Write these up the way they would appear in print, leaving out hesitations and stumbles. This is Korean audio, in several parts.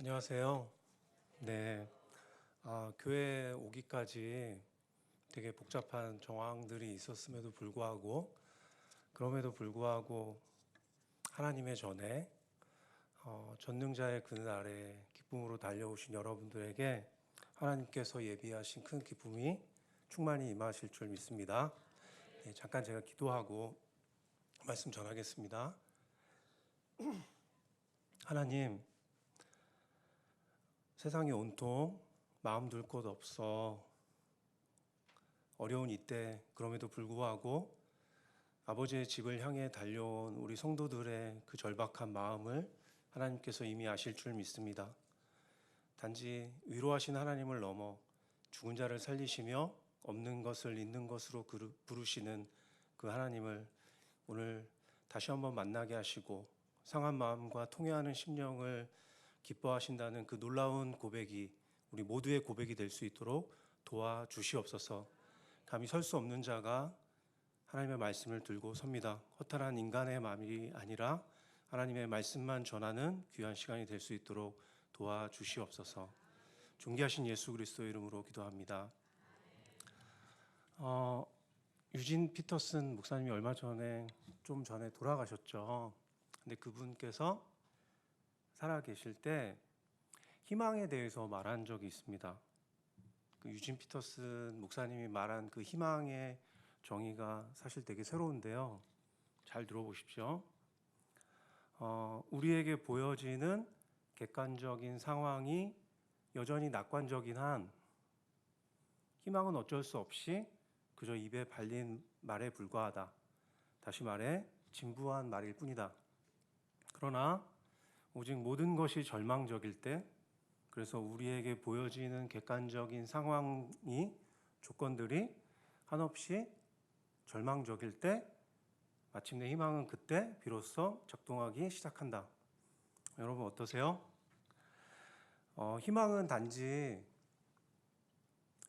안녕하세요. 네, 교회 오기까지 되게 복잡한 정황들이 있었음에도 불구하고, 그럼에도 불구하고 하나님의 전에 전능자의 그늘 아래 기쁨으로 달려오신 여러분들에게 하나님께서 예비하신 큰 기쁨이 충만히 임하실 줄 믿습니다. 네, 잠깐 제가 기도하고 말씀 전하겠습니다. 하나님, 세상이 온통 마음 둘 곳 없어 어려운 이때, 그럼에도 불구하고 아버지의 집을 향해 달려온 우리 성도들의 그 절박한 마음을 하나님께서 이미 아실 줄 믿습니다. 단지 위로하신 하나님을 넘어 죽은 자를 살리시며 없는 것을 있는 것으로 부르시는 그 하나님을 오늘 다시 한번 만나게 하시고 상한 마음과 통회하는 심령을 기뻐하신다는 그 놀라운 고백이 우리 모두의 고백이 될 수 있도록 도와주시옵소서. 감히 설 수 없는 자가 하나님의 말씀을 들고 섭니다. 허탈한 인간의 마음이 아니라 하나님의 말씀만 전하는 귀한 시간이 될 수 있도록 도와주시옵소서. 존귀하신 예수 그리스도의 이름으로 기도합니다. 유진 피터슨 목사님이 얼마 전에 좀 전에 돌아가셨죠. 근데 그분께서 살아계실 때 희망에 대해서 말한 적이 있습니다. 그 유진 피터슨 목사님이 말한 그 희망의 정의가 사실 되게 새로운데요. 잘 들어보십시오. 우리에게 보여지는 객관적인 상황이 여전히 낙관적인 한 희망은 어쩔 수 없이 그저 입에 발린 말에 불과하다. 다시 말해 진부한 말일 뿐이다. 그러나 오직 모든 것이 절망적일 때, 그래서 우리에게 보여지는 객관적인 상황이 조건들이 한없이 절망적일 때 마침내 희망은 그때 비로소 작동하기 시작한다. 여러분 어떠세요? 희망은 단지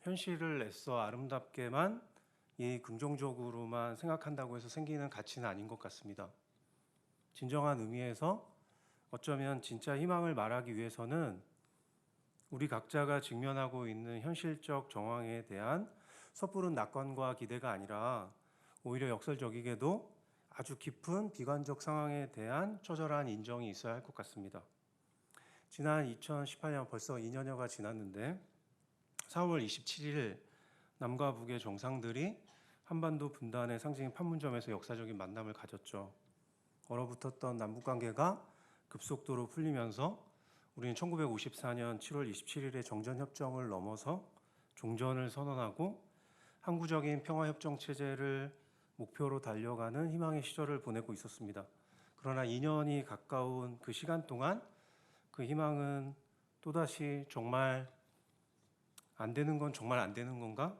현실을 애써 아름답게만 긍정적으로만 생각한다고 해서 생기는 가치는 아닌 것 같습니다. 진정한 의미에서 어쩌면 진짜 희망을 말하기 위해서는 우리 각자가 직면하고 있는 현실적 정황에 대한 섣부른 낙관과 기대가 아니라 오히려 역설적이게도 아주 깊은 비관적 상황에 대한 처절한 인정이 있어야 할 것 같습니다. 지난 2018년 벌써 2년여가 지났는데 4월 27일 남과 북의 정상들이 한반도 분단의 상징인 판문점에서 역사적인 만남을 가졌죠. 얼어붙었던 남북관계가 급속도로 풀리면서 우리는 1954년 7월 27일에 정전협정을 넘어서 종전을 선언하고 항구적인 평화협정 체제를 목표로 달려가는 희망의 시절을 보내고 있었습니다. 그러나 2년이 가까운 그 시간 동안 그 희망은 또다시 정말 안 되는 건 정말 안 되는 건가?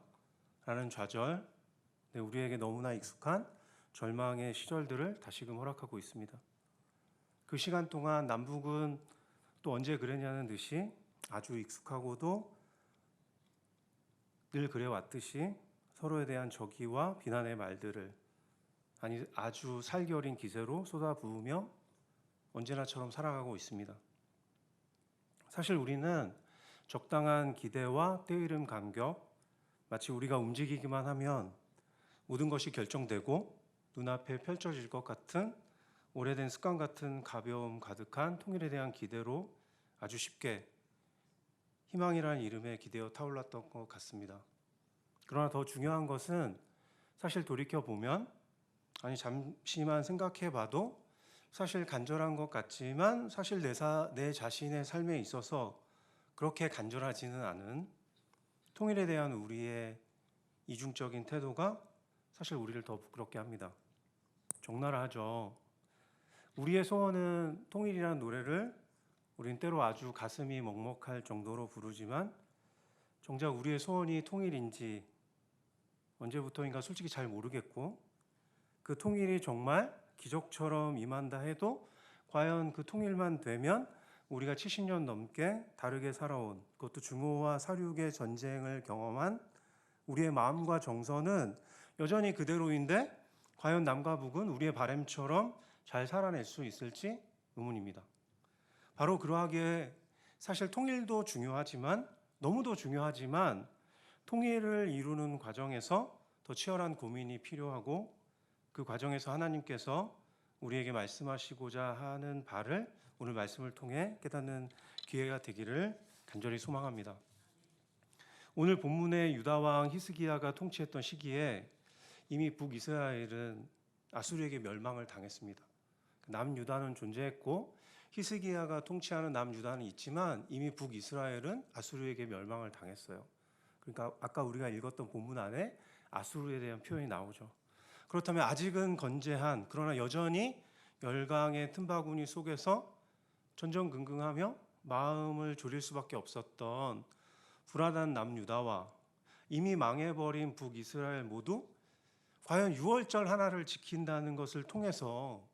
라는 좌절, 우리에게 너무나 익숙한 절망의 시절들을 다시금 허락하고 있습니다. 그 시간 동안 남북은 또 언제 그랬냐는 듯이 아주 익숙하고도 늘 그래왔듯이 서로에 대한 적의와 비난의 말들을 아주 살결인 기세로 쏟아부으며 언제나처럼 살아가고 있습니다. 사실 우리는 적당한 기대와 때이른 감격, 마치 우리가 움직이기만 하면 모든 것이 결정되고 눈앞에 펼쳐질 것 같은 오래된 습관 같은 가벼움 가득한 통일에 대한 기대로 아주 쉽게 희망이라는 이름에 기대어 타올랐던 것 같습니다. 그러나 더 중요한 것은 사실 돌이켜보면 잠시만 생각해봐도 사실 간절한 것 같지만 사실 내 자신의 삶에 있어서 그렇게 간절하지는 않은 통일에 대한 우리의 이중적인 태도가 사실 우리를 더 부끄럽게 합니다. 적나라하죠. 우리의 소원은 통일이라는 노래를 우린 때로 아주 가슴이 먹먹할 정도로 부르지만 정작 우리의 소원이 통일인지 언제부터인가 솔직히 잘 모르겠고, 그 통일이 정말 기적처럼 임한다 해도 과연 그 통일만 되면 우리가 70년 넘게 다르게 살아온, 그것도 중호와 사륙의 전쟁을 경험한 우리의 마음과 정서는 여전히 그대로인데 과연 남과 북은 우리의 바람처럼 잘 살아낼 수 있을지 의문입니다. 바로 그러하기에 사실 통일도 중요하지만 너무도 중요하지만 통일을 이루는 과정에서 더 치열한 고민이 필요하고 그 과정에서 하나님께서 우리에게 말씀하시고자 하는 바를 오늘 말씀을 통해 깨닫는 기회가 되기를 간절히 소망합니다. 오늘 본문의 유다 왕 히스기야가 통치했던 시기에 이미 북이스라엘은 아수르에게 멸망을 당했습니다. 남유다는 존재했고 히스기야가 통치하는 남유다는 있지만 이미 북이스라엘은 아수르에게 멸망을 당했어요. 그러니까 아까 우리가 읽었던 본문 안에 아수르에 대한 표현이 나오죠. 그렇다면 아직은 건재한 그러나 여전히 열강의 틈바구니 속에서 전전긍긍하며 마음을 졸일 수밖에 없었던 불안한 남유다와 이미 망해버린 북이스라엘 모두 과연 유월절 하나를 지킨다는 것을 통해서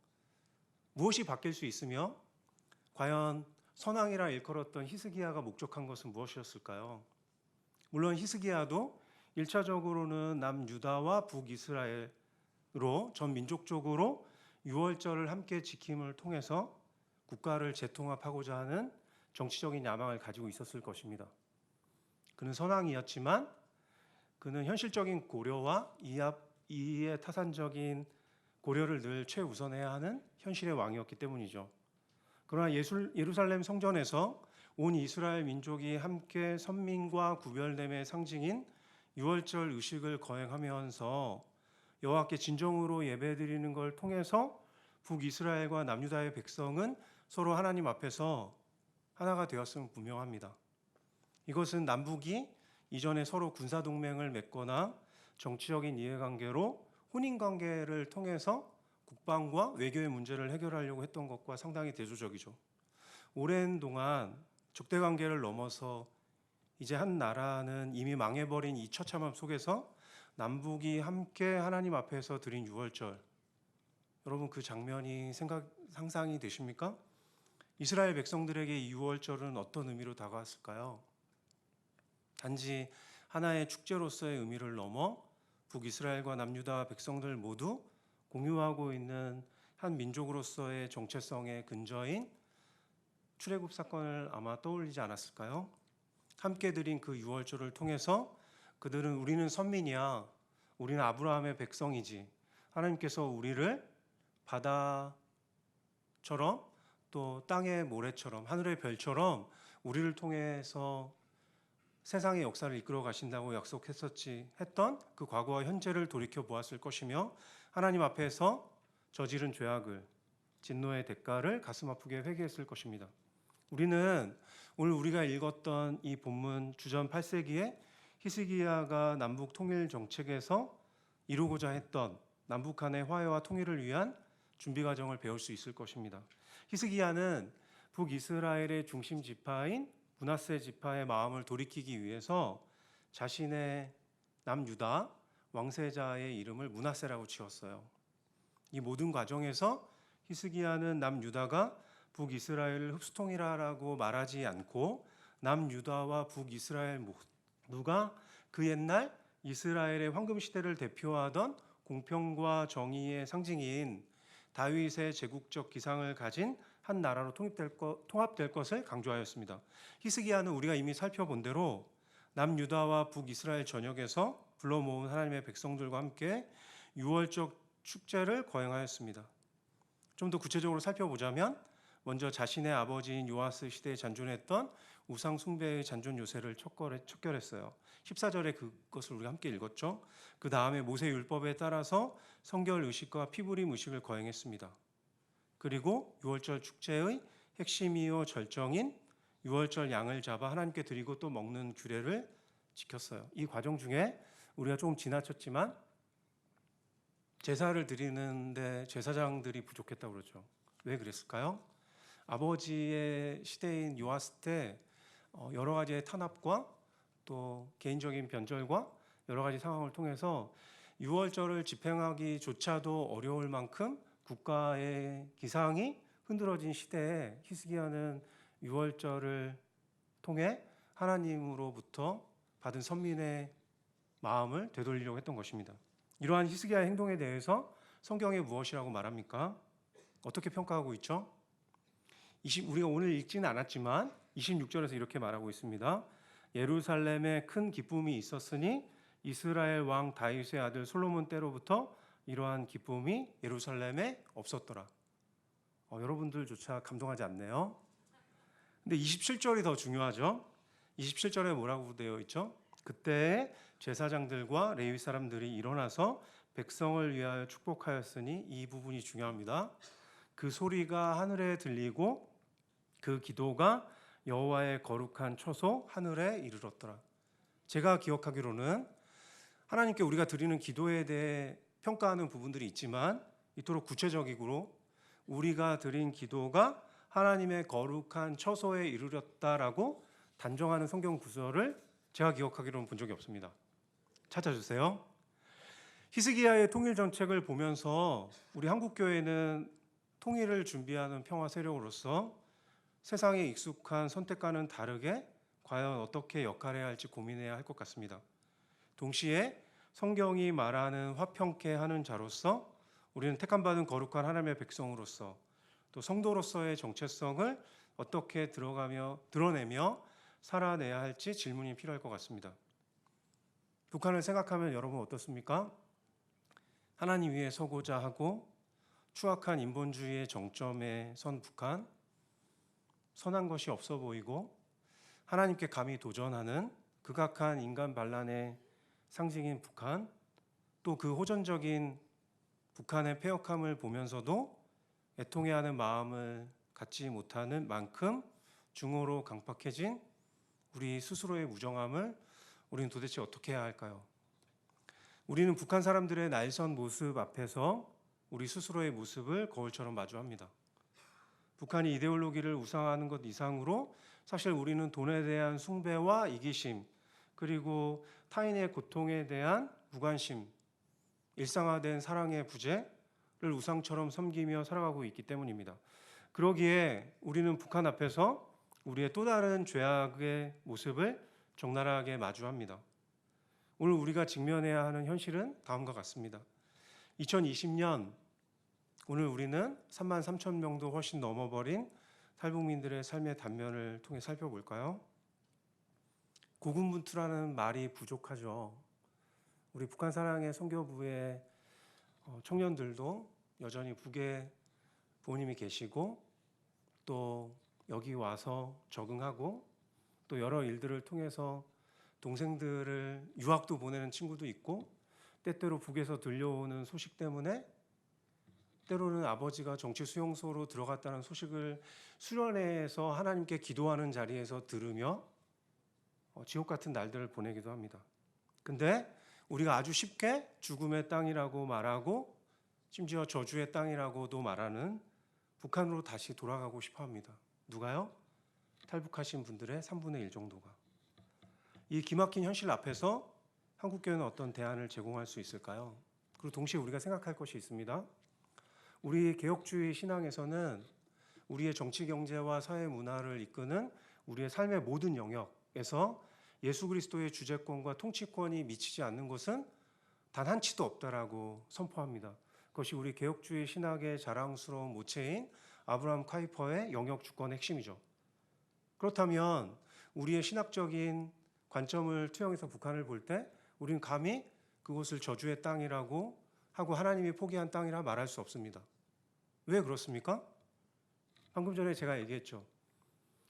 무엇이 바뀔 수 있으며 과연 선왕이라 일컬었던 히스기야가 목적한 것은 무엇이었을까요? 물론 히스기야도 1차적으로는 남유다와 북이스라엘로 전 민족적으로 유월절을 함께 지킴을 통해서 국가를 재통합하고자 하는 정치적인 야망을 가지고 있었을 것입니다. 그는 선왕이었지만 그는 현실적인 고려와 이해 타산적인 고려를 늘 최우선해야 하는 현실의 왕이었기 때문이죠. 그러나 예루살렘 성전에서 온 이스라엘 민족이 함께 선민과 구별됨의 상징인 유월절 의식을 거행하면서 여호와께 진정으로 예배드리는 걸 통해서 북이스라엘과 남유다의 백성은 서로 하나님 앞에서 하나가 되었음을 분명합니다. 이것은 남북이 이전에 서로 군사동맹을 맺거나 정치적인 이해관계로 혼인관계를 통해서 국방과 외교의 문제를 해결하려고 했던 것과 상당히 대조적이죠. 오랜 동안 적대관계를 넘어서 이제 한 나라는 이미 망해버린 이 처참함 속에서 남북이 함께 하나님 앞에서 드린 유월절, 여러분 그 장면이 상상이 되십니까? 이스라엘 백성들에게 이 유월절은 어떤 의미로 다가왔을까요? 단지 하나의 축제로서의 의미를 넘어 북이스라엘과 남유다 백성들 모두 공유하고 있는 한 민족으로서의 정체성의 근저인 출애굽 사건을 아마 떠올리지 않았을까요? 함께 드린 그 유월절을 통해서 그들은 우리는 선민이야, 우리는 아브라함의 백성이지, 하나님께서 우리를 바다처럼 또 땅의 모래처럼 하늘의 별처럼 우리를 통해서 세상의 역사를 이끌어 가신다고 했던 그 과거와 현재를 돌이켜 보았을 것이며 하나님 앞에서 저지른 죄악을 진노의 대가를 가슴 아프게 회개했을 것입니다. 우리는 오늘 우리가 읽었던 이 본문 주전 8세기에 히스기야가 남북 통일 정책에서 이루고자 했던 남북 간의 화해와 통일을 위한 준비 과정을 배울 수 있을 것입니다. 히스기야는 북이스라엘의 중심 지파인 므낫세 지파의 마음을 돌이키기 위해서 자신의 남유다 왕세자의 이름을 므낫세라고 지었어요. 이 모든 과정에서 히스기야는 남유다가 북이스라엘을 흡수통일하라고 말하지 않고 남유다와 북이스라엘 모두가 그 옛날 이스라엘의 황금 시대를 대표하던 공평과 정의의 상징인 다윗의 제국적 기상을 가진 한 나라로 통합될 것을 강조하였습니다. 히스기야는 우리가 이미 살펴본 대로 남유다와 북이스라엘 전역에서 불러 모은 하나님의 백성들과 함께 유월적 축제를 거행하였습니다. 좀 더 구체적으로 살펴보자면 먼저 자신의 아버지인 요아스 시대에 잔존했던 우상 숭배의 잔존 요새를 척결했어요. 14절에 그것을 우리가 함께 읽었죠. 그 다음에 모세 율법에 따라서 성결 의식과 피부림 의식을 거행했습니다. 그리고 유월절 축제의 핵심이요 절정인 유월절 양을 잡아 하나님께 드리고 또 먹는 규례를 지켰어요. 이 과정 중에 우리가 조금 지나쳤지만 제사를 드리는데 제사장들이 부족했다고 그러죠. 왜 그랬을까요? 아버지의 시대인 요아스 때 여러 가지의 탄압과 또 개인적인 변절과 여러 가지 상황을 통해서 유월절을 집행하기조차도 어려울 만큼 국가의 기상이 흔들어진 시대에 히스기야는 유월절을 통해 하나님으로부터 받은 선민의 마음을 되돌리려고 했던 것입니다. 이러한 히스기야의 행동에 대해서 성경에 무엇이라고 말합니까? 어떻게 평가하고 있죠? 우리가 오늘 읽지는 않았지만 26절에서 이렇게 말하고 있습니다. 예루살렘에 큰 기쁨이 있었으니 이스라엘 왕 다윗의 아들 솔로몬 때로부터 이러한 기쁨이 예루살렘에 없었더라. 여러분들조차 감동하지 않네요. 근데 27절이 더 중요하죠. 27절에 뭐라고 되어 있죠? 그때 제사장들과 레위 사람들이 일어나서 백성을 위하여 축복하였으니, 이 부분이 중요합니다. 그 소리가 하늘에 들리고 그 기도가 여호와의 거룩한 처소 하늘에 이르렀더라. 제가 기억하기로는 하나님께 우리가 드리는 기도에 대해 평가하는 부분들이 있지만 이토록 구체적이고 우리가 드린 기도가 하나님의 거룩한 처소에 이르렀다라고 단정하는 성경 구절을 제가 기억하기로는 본 적이 없습니다. 찾아주세요. 히스기야의 통일 정책을 보면서 우리 한국교회는 통일을 준비하는 평화 세력으로서 세상에 익숙한 선택과는 다르게 과연 어떻게 역할해야 할지 고민해야 할 것 같습니다. 동시에 성경이 말하는 화평케 하는 자로서 우리는 택함받은 거룩한 하나님의 백성으로서 또 성도로서의 정체성을 어떻게 드러내며 살아내야 할지 질문이 필요할 것 같습니다. 북한을 생각하면 여러분 어떻습니까? 하나님 위에 서고자 하고 추악한 인본주의의 정점에 선 북한, 선한 것이 없어 보이고 하나님께 감히 도전하는 극악한 인간 반란의 상징인 북한, 또 그 호전적인 북한의 패역함을 보면서도 애통해하는 마음을 갖지 못하는 만큼 중호로 강팍해진 우리 스스로의 무정함을 우리는 도대체 어떻게 해야 할까요? 우리는 북한 사람들의 날선 모습 앞에서 우리 스스로의 모습을 거울처럼 마주합니다. 북한이 이데올로기를 우상화하는 것 이상으로 사실 우리는 돈에 대한 숭배와 이기심, 그리고 타인의 고통에 대한 무관심, 일상화된 사랑의 부재를 우상처럼 섬기며 살아가고 있기 때문입니다. 그러기에 우리는 북한 앞에서 우리의 또 다른 죄악의 모습을 적나라하게 마주합니다. 오늘 우리가 직면해야 하는 현실은 다음과 같습니다. 2020년 오늘 우리는 3만 3천 명도 훨씬 넘어버린 탈북민들의 삶의 단면을 통해 살펴볼까요? 고군분투라는 말이 부족하죠. 우리 북한 사랑의 선교부의 청년들도 여전히 북에 부모님이 계시고 또 여기 와서 적응하고 또 여러 일들을 통해서 동생들을 유학도 보내는 친구도 있고 때때로 북에서 들려오는 소식 때문에 때로는 아버지가 정치 수용소로 들어갔다는 소식을 수련회에서 하나님께 기도하는 자리에서 들으며 지옥 같은 날들을 보내기도 합니다. 근데 우리가 아주 쉽게 죽음의 땅이라고 말하고 심지어 저주의 땅이라고도 말하는 북한으로 다시 돌아가고 싶어 합니다. 누가요? 탈북하신 분들의 3분의 1 정도가. 이 기막힌 현실 앞에서 한국교회는 어떤 대안을 제공할 수 있을까요? 그리고 동시에 우리가 생각할 것이 있습니다. 우리 개혁주의 신앙에서는 우리의 정치, 경제와 사회 문화를 이끄는 우리의 삶의 모든 영역에서 예수 그리스도의 주재권과 통치권이 미치지 않는 것은 단 한 치도 없다라고 선포합니다. 그것이 우리 개혁주의 신학의 자랑스러운 모체인 아브라함 카이퍼의 영역 주권의 핵심이죠. 그렇다면 우리의 신학적인 관점을 투영해서 북한을 볼 때 우리는 감히 그곳을 저주의 땅이라고 하고 하나님이 포기한 땅이라 말할 수 없습니다. 왜 그렇습니까? 방금 전에 제가 얘기했죠.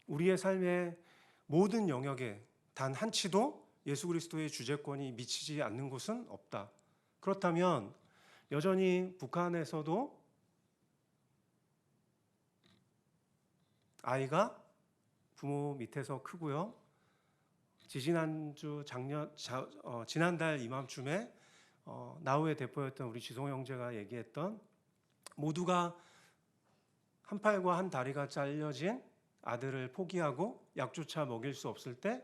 우리의 삶의 모든 영역에 단 한 치도 예수 그리스도의 주재권이 미치지 않는 곳은 없다. 그렇다면 여전히 북한에서도 아이가 부모 밑에서 크고요. 지난달 이맘쯤에 나우의 대표였던 우리 지송 형제가 얘기했던 모두가 한 팔과 한 다리가 잘려진 아들을 포기하고 약조차 먹일 수 없을 때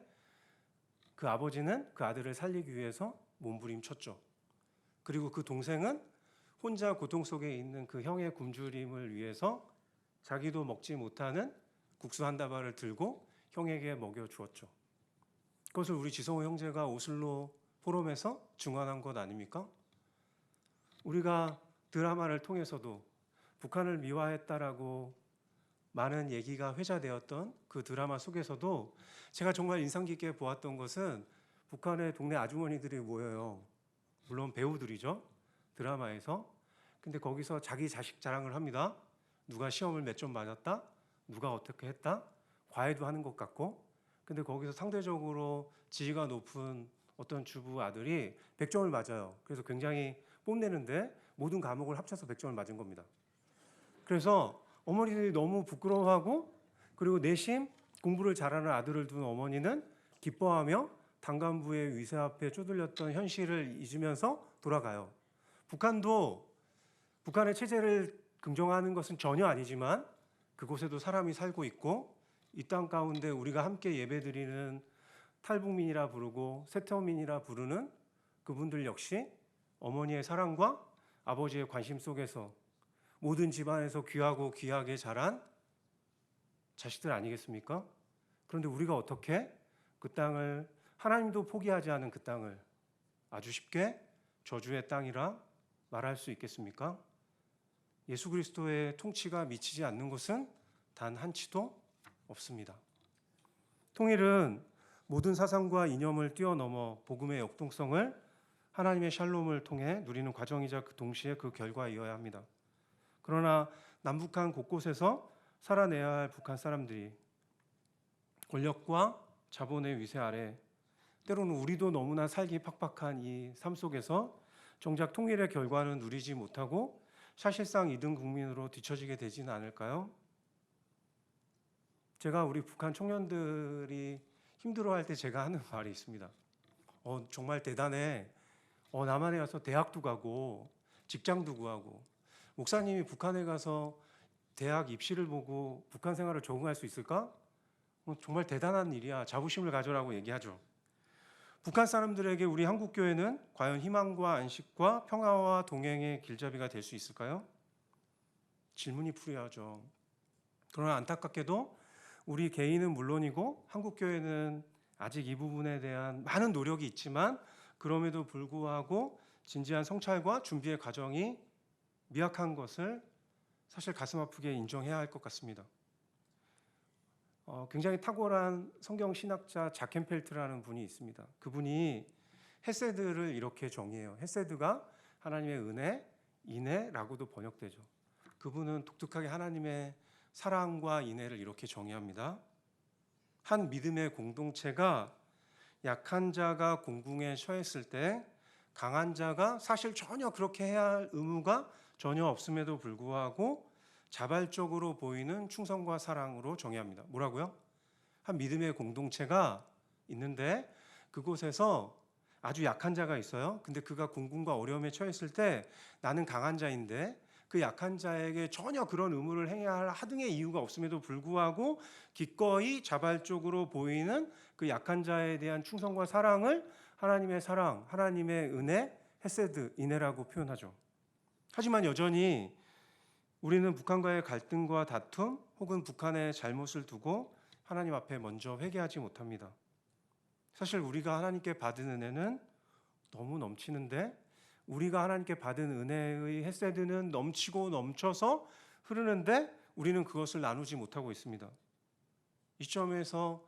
그 아버지는 그 아들을 살리기 위해서 몸부림쳤죠. 그리고 그 동생은 혼자 고통 속에 있는 그 형의 굶주림을 위해서 자기도 먹지 못하는 국수 한 다발을 들고 형에게 먹여주었죠. 그것을 우리 지성호 형제가 오슬로 포럼에서 증언한 것 아닙니까? 우리가 드라마를 통해서도 북한을 미화했다라고 많은 얘기가 회자되었던 그 드라마 속에서도 제가 정말 인상 깊게 보았던 것은 북한의 동네 아주머니들이 모여요. 물론 배우들이죠. 드라마에서. 근데 거기서 자기 자식 자랑을 합니다. 누가 시험을 몇 점 맞았다? 누가 어떻게 했다? 과외도 하는 것 같고. 근데 거기서 상대적으로 지위가 높은 어떤 주부 아들이 100점을 맞아요. 그래서 굉장히 뽐내는데 모든 과목을 합쳐서 100점을 맞은 겁니다. 그래서 어머니들이 너무 부끄러워하고, 그리고 내심 공부를 잘하는 아들을 둔 어머니는 기뻐하며 당간부의 위세 앞에 쪼들렸던 현실을 잊으면서 돌아가요. 북한도 북한의 체제를 긍정하는 것은 전혀 아니지만 그곳에도 사람이 살고 있고, 이 땅 가운데 우리가 함께 예배드리는 탈북민이라 부르고 세터민이라 부르는 그분들 역시 어머니의 사랑과 아버지의 관심 속에서 모든 집안에서 귀하고 귀하게 자란 자식들 아니겠습니까? 그런데 우리가 어떻게 그 땅을, 하나님도 포기하지 않은 그 땅을 아주 쉽게 저주의 땅이라 말할 수 있겠습니까? 예수 그리스도의 통치가 미치지 않는 곳은 단 한치도 없습니다. 통일은 모든 사상과 이념을 뛰어넘어 복음의 역동성을, 하나님의 샬롬을 통해 누리는 과정이자 그 동시에 그 결과이어야 합니다. 그러나 남북한 곳곳에서 살아내야 할 북한 사람들이 권력과 자본의 위세 아래, 때로는 우리도 너무나 살기 팍팍한 이 삶 속에서 정작 통일의 결과는 누리지 못하고 사실상 2등 국민으로 뒤처지게 되지는 않을까요? 제가 우리 북한 청년들이 힘들어할 때 제가 하는 말이 있습니다. 정말 대단해. 남한에 와서 대학도 가고 직장도 구하고, 목사님이 북한에 가서 대학 입시를 보고 북한 생활을 적응할 수 있을까? 정말 대단한 일이야. 자부심을 가져라고 얘기하죠. 북한 사람들에게 우리 한국교회는 과연 희망과 안식과 평화와 동행의 길잡이가 될 수 있을까요? 질문이 풀려야죠. 그러나 안타깝게도 우리 개인은 물론이고 한국교회는 아직 이 부분에 대한 많은 노력이 있지만, 그럼에도 불구하고 진지한 성찰과 준비의 과정이 미약한 것을 사실 가슴 아프게 인정해야 할 것 같습니다. 굉장히 탁월한 성경 신학자 자켄펠트라는 분이 있습니다. 그분이 헤세드를 이렇게 정의해요. 헤세드가 하나님의 은혜, 인애라고도 번역되죠. 그분은 독특하게 하나님의 사랑과 인애를 이렇게 정의합니다. 한 믿음의 공동체가 약한 자가 공궁에 처했을 때 강한 자가 사실 전혀 그렇게 해야 할 의무가 전혀 없음에도 불구하고 자발적으로 보이는 충성과 사랑으로 정의합니다. 뭐라고요? 한 믿음의 공동체가 있는데 그곳에서 아주 약한 자가 있어요. 근데 그가 공궁과 어려움에 처했을 때 나는 강한 자인데 그 약한 자에게 전혀 그런 의무를 행해야 할 하등의 이유가 없음에도 불구하고 기꺼이 자발적으로 보이는 그 약한 자에 대한 충성과 사랑을 하나님의 사랑, 하나님의 은혜, 헤세드, 인애라고 표현하죠. 하지만 여전히 우리는 북한과의 갈등과 다툼 혹은 북한의 잘못을 두고 하나님 앞에 먼저 회개하지 못합니다. 사실 우리가 하나님께 받은 은혜는 너무 넘치는데, 우리가 하나님께 받은 은혜의 헤세드는 넘치고 넘쳐서 흐르는데 우리는 그것을 나누지 못하고 있습니다. 이 점에서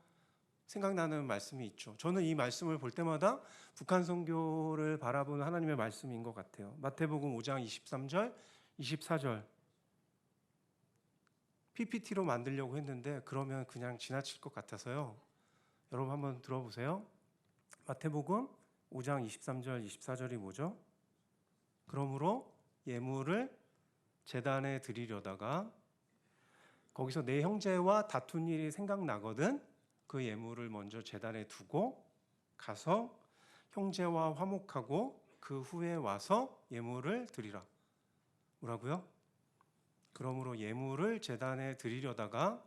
생각나는 말씀이 있죠. 저는 이 말씀을 볼 때마다 북한 선교를 바라보는 하나님의 말씀인 것 같아요. 마태복음 5장 23절, 24절. PPT로 만들려고 했는데 그러면 그냥 지나칠 것 같아서요. 여러분 한번 들어보세요. 마태복음 5장 23절, 24절이 뭐죠? 그러므로 예물을 제단에 드리려다가 거기서 내 형제와 다툰 일이 생각나거든 그 예물을 먼저 제단에 두고 가서 형제와 화목하고 그 후에 와서 예물을 드리라. 뭐라고요? 그러므로 예물을 제단에 드리려다가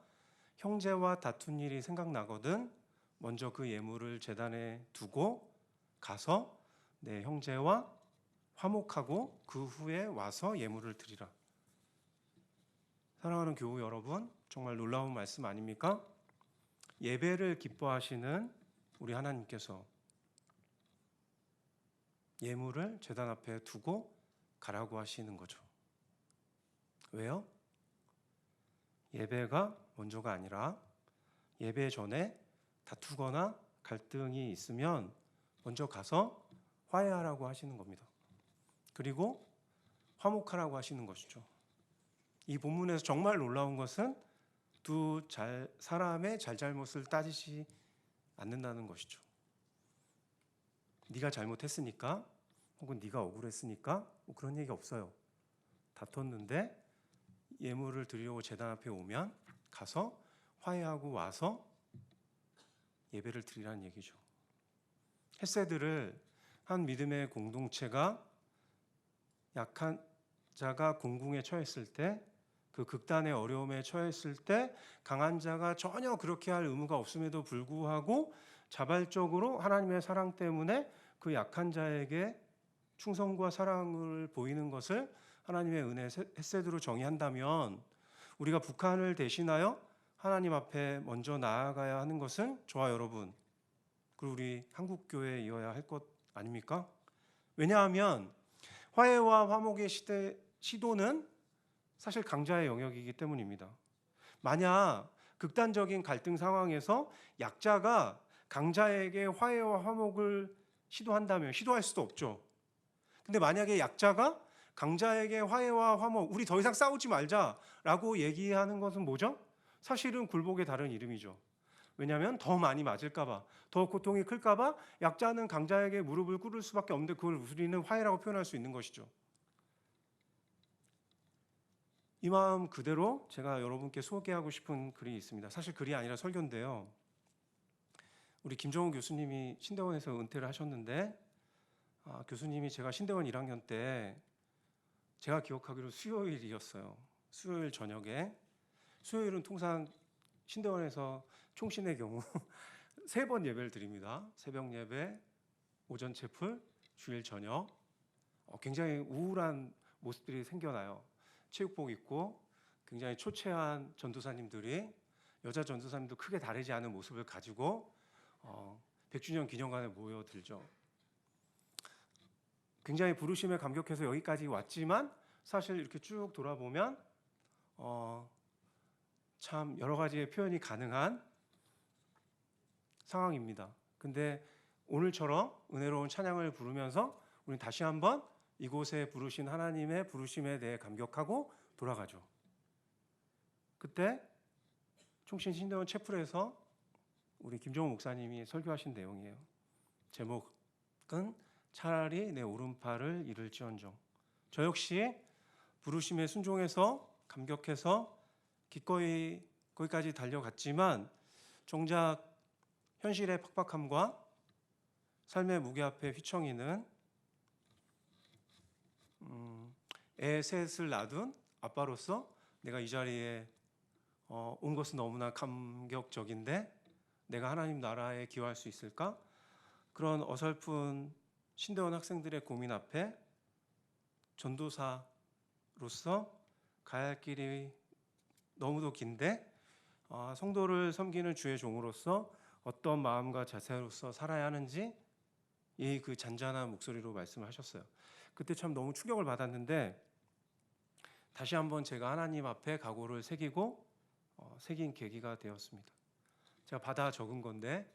형제와 다툰 일이 생각나거든 먼저 그 예물을 제단에 두고 가서 내 형제와 화목하고 그 후에 와서 예물을 드리라. 사랑하는 교우 여러분, 정말 놀라운 말씀 아닙니까? 예배를 기뻐하시는 우리 하나님께서 예물을 제단 앞에 두고 가라고 하시는 거죠. 왜요? 예배가 먼저가 아니라 예배 전에 다투거나 갈등이 있으면 먼저 가서 화해하라고 하시는 겁니다. 그리고 화목하라고 하시는 것이죠. 이 본문에서 정말 놀라운 것은 두 사람의 잘잘못을 따지지 않는다는 것이죠. 네가 잘못했으니까 혹은 네가 억울했으니까 뭐 그런 얘기 없어요. 다퉜는데 예물을 드리려고 제단 앞에 오면 가서 화해하고 와서 예배를 드리라는 얘기죠. 헤세드를 한 믿음의 공동체가 약한 자가 공궁에 처했을 때, 그 극단의 어려움에 처했을 때 강한 자가 전혀 그렇게 할 의무가 없음에도 불구하고 자발적으로 하나님의 사랑 때문에 그 약한 자에게 충성과 사랑을 보이는 것을 하나님의 은혜 헤세드로 정의한다면, 우리가 북한을 대신하여 하나님 앞에 먼저 나아가야 하는 것은 저와 여러분, 그리고 우리 한국교회이어야 할 것 아닙니까? 왜냐하면 화해와 화목의 시도는 사실 강자의 영역이기 때문입니다. 만약 극단적인 갈등 상황에서 약자가 강자에게 화해와 화목을 시도한다면, 시도할 수도 없죠. 근데 만약에 약자가 강자에게 화해와 화목, 우리 더 이상 싸우지 말자라고 얘기하는 것은 뭐죠? 사실은 굴복의 다른 이름이죠. 왜냐하면 더 많이 맞을까봐, 더 고통이 클까봐 약자는 강자에게 무릎을 꿇을 수밖에 없는데, 그걸 우리는 화해라고 표현할 수 있는 것이죠. 이 마음 그대로 제가 여러분께 소개하고 싶은 글이 있습니다. 사실 글이 아니라 설교인데요. 우리 김정우 교수님이 신대원에서 은퇴를 하셨는데, 교수님이 제가 신대원 1학년 때, 제가 기억하기로 수요일이었어요. 수요일 저녁에. 수요일은 통상 신대원에서 총신의 경우 3번 예배를 드립니다. 새벽 예배, 오전 채플, 주일 저녁. 굉장히 우울한 모습들이 생겨나요. 체육복 입고 굉장히 초췌한 전도사님들이, 여자 전도사님도 크게 다르지 않은 모습을 가지고 100주년 기념관에 모여들죠. 굉장히 부르심에 감격해서 여기까지 왔지만, 사실 이렇게 쭉 돌아보면 참 여러 가지의 표현이 가능한 상황입니다. 근데 오늘처럼 은혜로운 찬양을 부르면서 우리는 다시 한번 이곳에 부르신 하나님의 부르심에 대해 감격하고 돌아가죠. 그때 총신 신대원 채플에서 우리 김정우 목사님이 설교하신 내용이에요. 제목은 차라리 내 오른팔을 잃을지언정. 저 역시 부르심에 순종해서 감격해서 기꺼이 거기까지 달려갔지만, 정작 현실의 팍팍함과 삶의 무게 앞에 휘청이는 애 셋을 낳은 아빠로서 내가 이 자리에 온 것은 너무나 감격적인데 내가 하나님 나라에 기여할 수 있을까? 그런 어설픈 신대원 학생들의 고민 앞에 전도사로서 가야 할 길이 너무도 긴데, 성도를 섬기는 주의 종으로서 어떤 마음과 자세로서 살아야 하는지 그 잔잔한 목소리로 말씀하셨어요. 그때 참 너무 충격을 받았는데, 다시 한번 제가 하나님 앞에 각오를 새기고 새긴 계기가 되었습니다. 제가 받아 적은 건데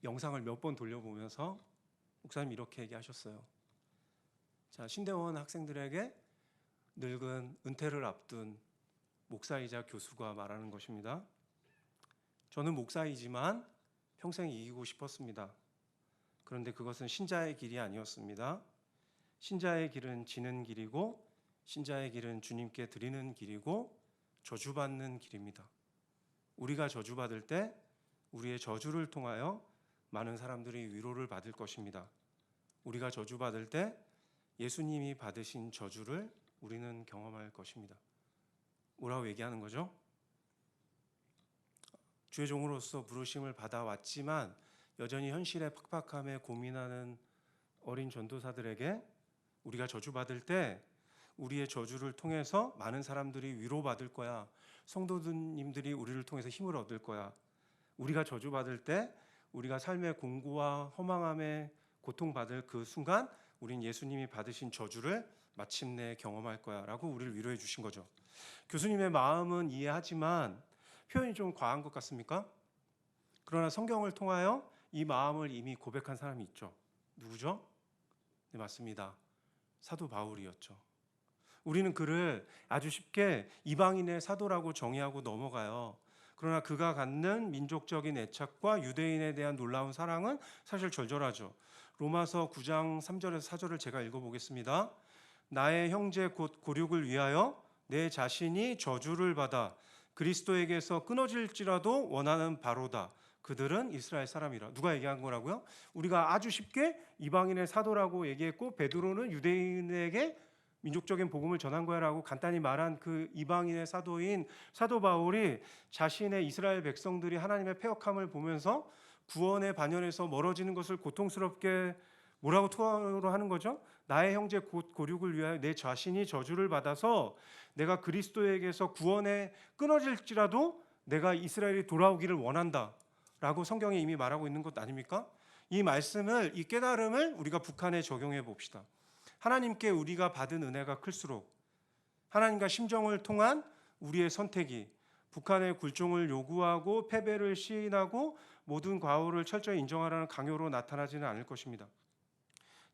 영상을 몇 번 돌려보면서 목사님 이렇게 얘기하셨어요. 자, 신대원 학생들에게 늙은 은퇴를 앞둔 목사이자 교수가 말하는 것입니다. 저는 목사이지만 평생 이기고 싶었습니다. 그런데 그것은 신자의 길이 아니었습니다. 신자의 길은 지는 길이고, 신자의 길은 주님께 드리는 길이고 저주받는 길입니다. 우리가 저주받을 때 우리의 저주를 통하여 많은 사람들이 위로를 받을 것입니다. 우리가 저주받을 때 예수님이 받으신 저주를 우리는 경험할 것입니다. 뭐라고 얘기하는 거죠? 주의 종으로서 부르심을 받아왔지만 여전히 현실의 팍팍함에 고민하는 어린 전도사들에게 우리가 저주받을 때 우리의 저주를 통해서 많은 사람들이 위로받을 거야. 성도님들이 우리를 통해서 힘을 얻을 거야. 우리가 저주받을 때 우리가 삶의 공고와 허망함에 고통받을 그 순간 우린 예수님이 받으신 저주를 마침내 경험할 거야 라고 우리를 위로해 주신 거죠. 교수님의 마음은 이해하지만 표현이 좀 과한 것 같습니까? 그러나 성경을 통하여 이 마음을 이미 고백한 사람이 있죠. 누구죠? 네, 맞습니다. 사도 바울이었죠. 우리는 그를 아주 쉽게 이방인의 사도라고 정의하고 넘어가요. 그러나 그가 갖는 민족적인 애착과 유대인에 대한 놀라운 사랑은 사실 절절하죠. 로마서 9장 3절에서 4절을 제가 읽어보겠습니다. 나의 형제 곧 고륙을 위하여 내 자신이 저주를 받아 그리스도에게서 끊어질지라도 원하는 바로다. 그들은 이스라엘 사람이라. 누가 얘기한 거라고요? 우리가 아주 쉽게 이방인의 사도라고 얘기했고 베드로는 유대인에게 민족적인 복음을 전한 거야라고 간단히 말한 그 이방인의 사도인 사도 바울이 자신의 이스라엘 백성들이 하나님의 패역함을 보면서 구원의 반열에서 멀어지는 것을 고통스럽게 뭐라고 토로하는 거죠? 나의 형제 곧 고륙을 위하여 내 자신이 저주를 받아서 내가 그리스도에게서 구원에 끊어질지라도 내가 이스라엘이 돌아오기를 원한다 라고 성경에 이미 말하고 있는 것 아닙니까? 이 말씀을, 이 깨달음을 우리가 북한에 적용해 봅시다. 하나님께 우리가 받은 은혜가 클수록 하나님과 심정을 통한 우리의 선택이 북한의 굴종을 요구하고 패배를 시인하고 모든 과오를 철저히 인정하라는 강요로 나타나지는 않을 것입니다.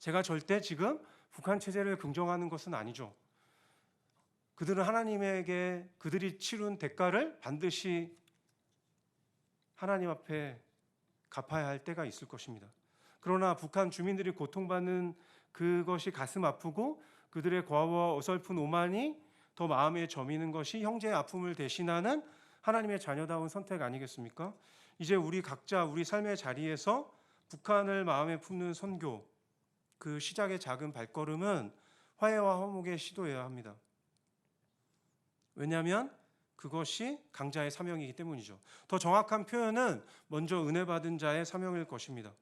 제가 절대 지금 북한 체제를 긍정하는 것은 아니죠. 그들은 하나님에게 그들이 치른 대가를 반드시 하나님 앞에 갚아야 할 때가 있을 것입니다. 그러나 북한 주민들이 고통받는 그것이 가슴 아프고 그들의 과오와 어설픈 오만이 더 마음에 저미는 것이 형제의 아픔을 대신하는 하나님의 자녀다운 선택 아니겠습니까? 이제 우리 각자 우리 삶의 자리에서 북한을 마음에 품는 선교, 그 시작의 작은 발걸음은 화해와 화목의 시도여야 합니다. 왜냐하면 그것이 강자의 사명이기 때문이죠. 더 정확한 표현은 먼저 은혜 받은 자의 사명일 것입니다.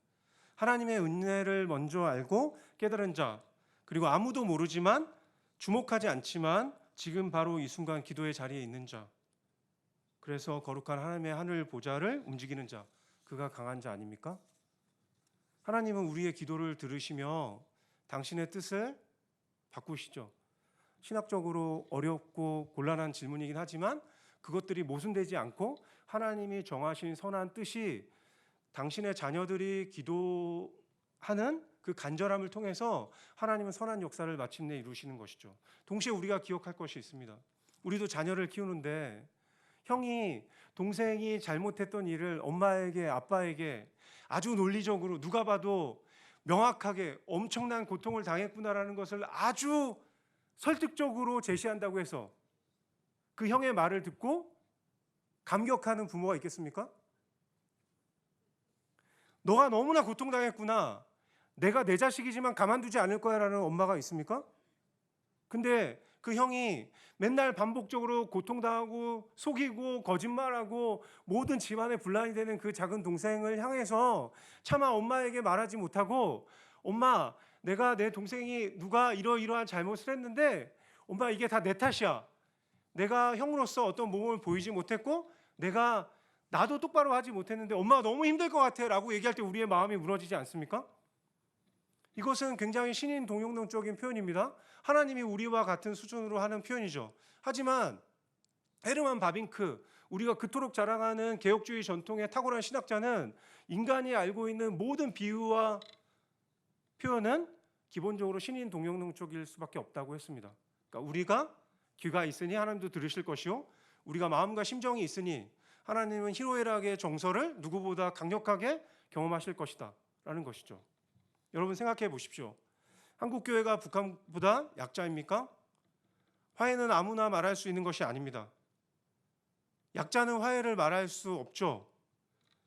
하나님의 은혜를 먼저 알고 깨달은 자, 그리고 아무도 모르지만 주목하지 않지만 지금 바로 이 순간 기도의 자리에 있는 자, 그래서 거룩한 하나님의 하늘 보좌를 움직이는 자, 그가 강한 자 아닙니까? 하나님은 우리의 기도를 들으시며 당신의 뜻을 바꾸시죠. 신학적으로 어렵고 곤란한 질문이긴 하지만 그것들이 모순되지 않고 하나님이 정하신 선한 뜻이 당신의 자녀들이 기도하는 그 간절함을 통해서 하나님은 선한 역사를 마침내 이루시는 것이죠. 동시에 우리가 기억할 것이 있습니다. 우리도 자녀를 키우는데 형이 동생이 잘못했던 일을 엄마에게 아빠에게 아주 논리적으로 누가 봐도 명확하게 엄청난 고통을 당했구나라는 것을 아주 설득적으로 제시한다고 해서 그 형의 말을 듣고 감격하는 부모가 있겠습니까? 너가 너무나 고통당했구나. 내가 내 자식이지만 가만두지 않을 거야 라는 엄마가 있습니까? 근데 그 형이 맨날 반복적으로 고통당하고 속이고 거짓말하고 모든 집안의 분란이 되는 그 작은 동생을 향해서 차마 엄마에게 말하지 못하고 엄마, 내가 내 동생이 누가 이러이러한 잘못을 했는데 엄마 이게 다 내 탓이야. 내가 형으로서 어떤 모범을 보이지 못했고 내가 나도 똑바로 하지 못했는데 엄마가 너무 힘들 것 같아 라고 얘기할 때 우리의 마음이 무너지지 않습니까? 이것은 굉장히 신인 동용론적인 표현입니다. 하나님이 우리와 같은 수준으로 하는 표현이죠. 하지만 헤르만 바빙크, 우리가 그토록 자랑하는 개혁주의 전통의 탁월한 신학자는 인간이 알고 있는 모든 비유와 표현은 기본적으로 신인 동용론적일 수밖에 없다고 했습니다. 그러니까 우리가 귀가 있으니 하나님도 들으실 것이요, 우리가 마음과 심정이 있으니 하나님은 희로애락의 정서를 누구보다 강력하게 경험하실 것이다 라는 것이죠. 여러분 생각해 보십시오. 한국교회가 북한보다 약자입니까? 화해는 아무나 말할 수 있는 것이 아닙니다. 약자는 화해를 말할 수 없죠.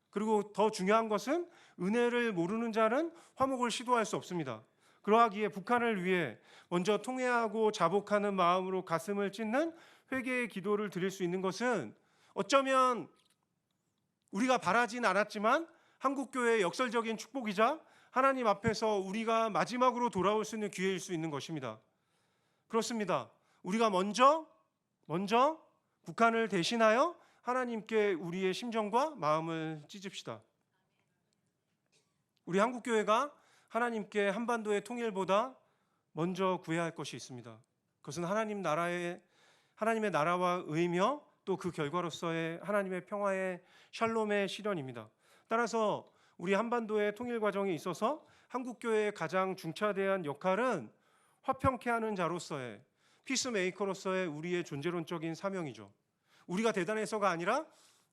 그리고 더 중요한 것은 은혜를 모르는 자는 화목을 시도할 수 없습니다. 그러하기에 북한을 위해 먼저 통회하고 자복하는 마음으로 가슴을 찢는 회개의 기도를 드릴 수 있는 것은 어쩌면 우리가 바라진 않았지만 한국교회의 역설적인 축복이자 하나님 앞에서 우리가 마지막으로 돌아올 수 있는 기회일 수 있는 것입니다. 그렇습니다. 우리가 먼저 북한을 대신하여 하나님께 우리의 심정과 마음을 찢읍시다. 우리 한국교회가 하나님께 한반도의 통일보다 먼저 구해야 할 것이 있습니다. 그것은 하나님의 나라와 의며 또 그 결과로서의 하나님의 평화의 샬롬의 실현입니다. 따라서 우리 한반도의 통일 과정에 있어서 한국 교회의 가장 중차대한 역할은 화평케 하는 자로서의 피스메이커로서의 우리의 존재론적인 사명이죠. 우리가 대단해서가 아니라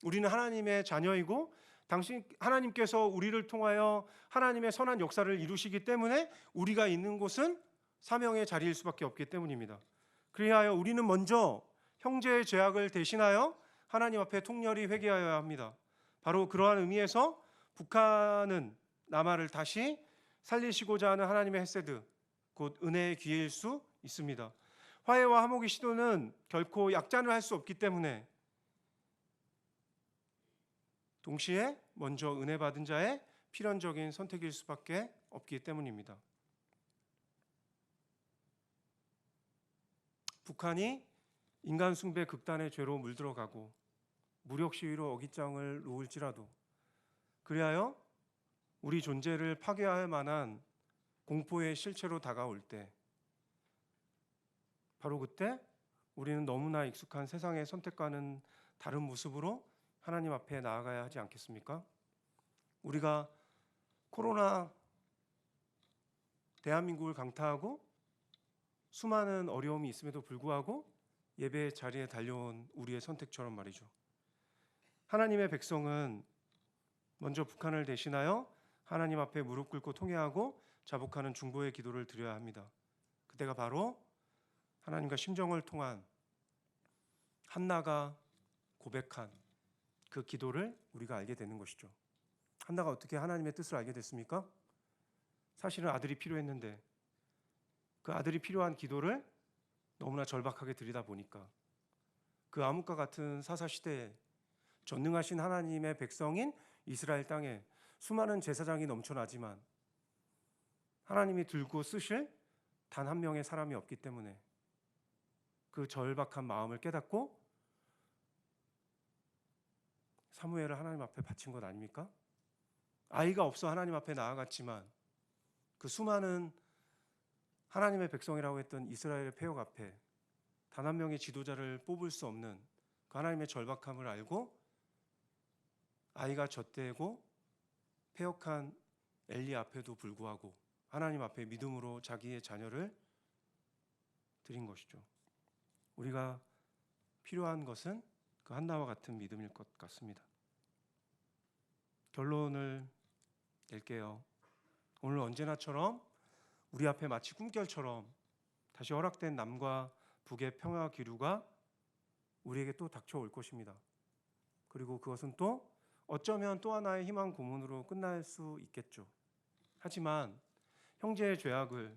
우리는 하나님의 자녀이고 하나님께서 우리를 통하여 하나님의 선한 역사를 이루시기 때문에 우리가 있는 곳은 사명의 자리일 수밖에 없기 때문입니다. 그리하여 우리는 먼저 형제의 죄악을 대신하여 하나님 앞에 통렬히 회개하여야 합니다. 바로 그러한 의미에서 북한은 남한을 다시 살리시고자 하는 하나님의 헤세드, 곧 은혜의 기회일 수 있습니다. 화해와 화목의 시도는 결코 약잔을 할 수 없기 때문에 동시에 먼저 은혜 받은 자의 필연적인 선택일 수밖에 없기 때문입니다. 북한이 인간 숭배 극단의 죄로 물들어가고 무력 시위로 어깃장을 놓을지라도 그리하여 우리 존재를 파괴할 만한 공포의 실체로 다가올 때 바로 그때 우리는 너무나 익숙한 세상의 선택과는 다른 모습으로 하나님 앞에 나아가야 하지 않겠습니까? 우리가 코로나 대한민국을 강타하고 수많은 어려움이 있음에도 불구하고 예배 자리에 달려온 우리의 선택처럼 말이죠. 하나님의 백성은 먼저 북한을 대신하여 하나님 앞에 무릎 꿇고 통회하고 자복하는 중보의 기도를 드려야 합니다. 그때가 바로 하나님과 심정을 통한 한나가 고백한 그 기도를 우리가 알게 되는 것이죠. 한나가 어떻게 하나님의 뜻을 알게 됐습니까? 사실은 아들이 필요했는데 그 아들이 필요한 기도를 너무나 절박하게 드리다 보니까 그 암흑과 같은 사사시대에 전능하신 하나님의 백성인 이스라엘 땅에 수많은 제사장이 넘쳐나지만 하나님이 들고 쓰실 단 한 명의 사람이 없기 때문에 그 절박한 마음을 깨닫고 사무엘을 하나님 앞에 바친 것 아닙니까? 아이가 없어 하나님 앞에 나아갔지만 그 수많은 하나님의 백성이라고 했던 이스라엘의 폐역 앞에 단 한 명의 지도자를 뽑을 수 없는 그 하나님의 절박함을 알고 아이가 젖대고 폐역한 엘리 앞에도 불구하고 하나님 앞에 믿음으로 자기의 자녀를 드린 것이죠. 우리가 필요한 것은 그 한나와 같은 믿음일 것 같습니다. 결론을 낼게요. 오늘 언제나처럼 우리 앞에 마치 꿈결처럼 다시 허락된 남과 북의 평화 기류가 우리에게 또 닥쳐올 것입니다. 그리고 그것은 또 어쩌면 또 하나의 희망 고문으로 끝날 수 있겠죠. 하지만 형제의 죄악을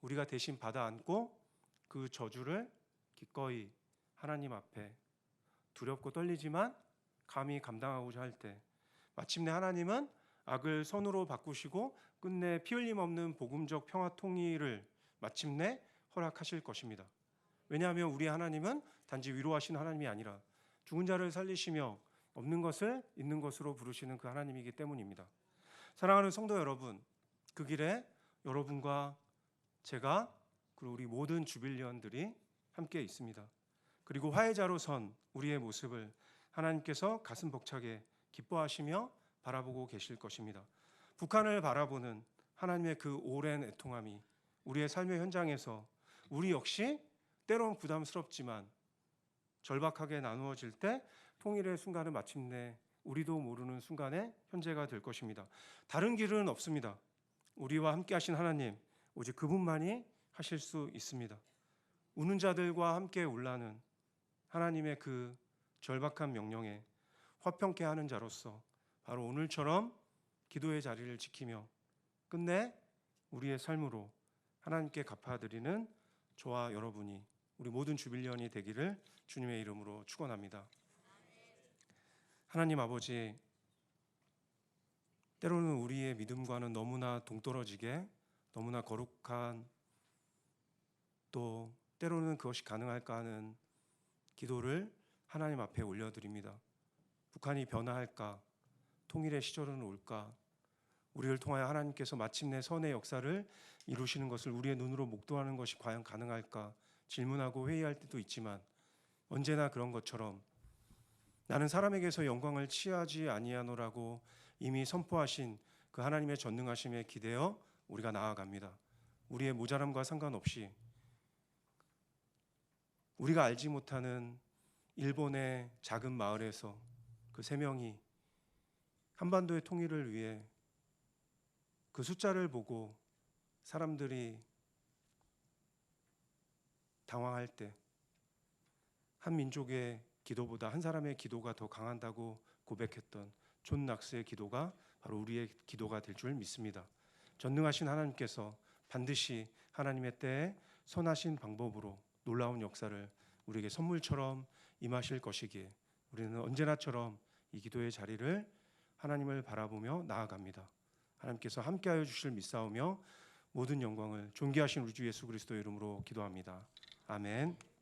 우리가 대신 받아 안고 그 저주를 기꺼이 하나님 앞에 두렵고 떨리지만 감히 감당하고자 할 때 마침내 하나님은 악을 선으로 바꾸시고 끝내 피 흘림 없는 복음적 평화 통일을 마침내 허락하실 것입니다. 왜냐하면 우리 하나님은 단지 위로하시는 하나님이 아니라 죽은 자를 살리시며 없는 것을 있는 것으로 부르시는 그 하나님이기 때문입니다. 사랑하는 성도 여러분, 그 길에 여러분과 제가 그리고 우리 모든 주빌리언들이 함께 있습니다. 그리고 화해자로 선 우리의 모습을 하나님께서 가슴 벅차게 기뻐하시며 바라보고 계실 것입니다. 북한을 바라보는 하나님의 그 오랜 애통함이 우리의 삶의 현장에서 우리 역시 때론 부담스럽지만 절박하게 나누어질 때 통일의 순간은 마침내 우리도 모르는 순간에 현재가 될 것입니다. 다른 길은 없습니다. 우리와 함께 하신 하나님, 오직 그분만이 하실 수 있습니다. 우는 자들과 함께 울라는 하나님의 그 절박한 명령에 화평케 하는 자로서 바로 오늘처럼 기도의 자리를 지키며 끝내 우리의 삶으로 하나님께 갚아드리는 저와 여러분이 우리 모든 주빌리언이 되기를 주님의 이름으로 축원합니다. 하나님 아버지, 때로는 우리의 믿음과는 너무나 동떨어지게 너무나 거룩한 또 때로는 그것이 가능할까 하는 기도를 하나님 앞에 올려드립니다. 북한이 변화할까? 통일의 시절은 올까? 우리를 통하여 하나님께서 마침내 선의 역사를 이루시는 것을 우리의 눈으로 목도하는 것이 과연 가능할까 질문하고 회의할 때도 있지만, 언제나 그런 것처럼 나는 사람에게서 영광을 취하지 아니하노라고 이미 선포하신 그 하나님의 전능하심에 기대어 우리가 나아갑니다. 우리의 모자람과 상관없이 우리가 알지 못하는 일본의 작은 마을에서 그 3명이 한반도의 통일을 위해 그 숫자를 보고 사람들이 당황할 때 한 민족의 기도보다 한 사람의 기도가 더 강한다고 고백했던 존 낙스의 기도가 바로 우리의 기도가 될 줄 믿습니다. 전능하신 하나님께서 반드시 하나님의 때에 선하신 방법으로 놀라운 역사를 우리에게 선물처럼 임하실 것이기에 우리는 언제나처럼 이 기도의 자리를 하나님을 바라보며 나아갑니다. 하나님께서 함께하여 주실 믿사오며 모든 영광을 존귀하신 우리 주 예수 그리스도의 이름으로 기도합니다. 아멘.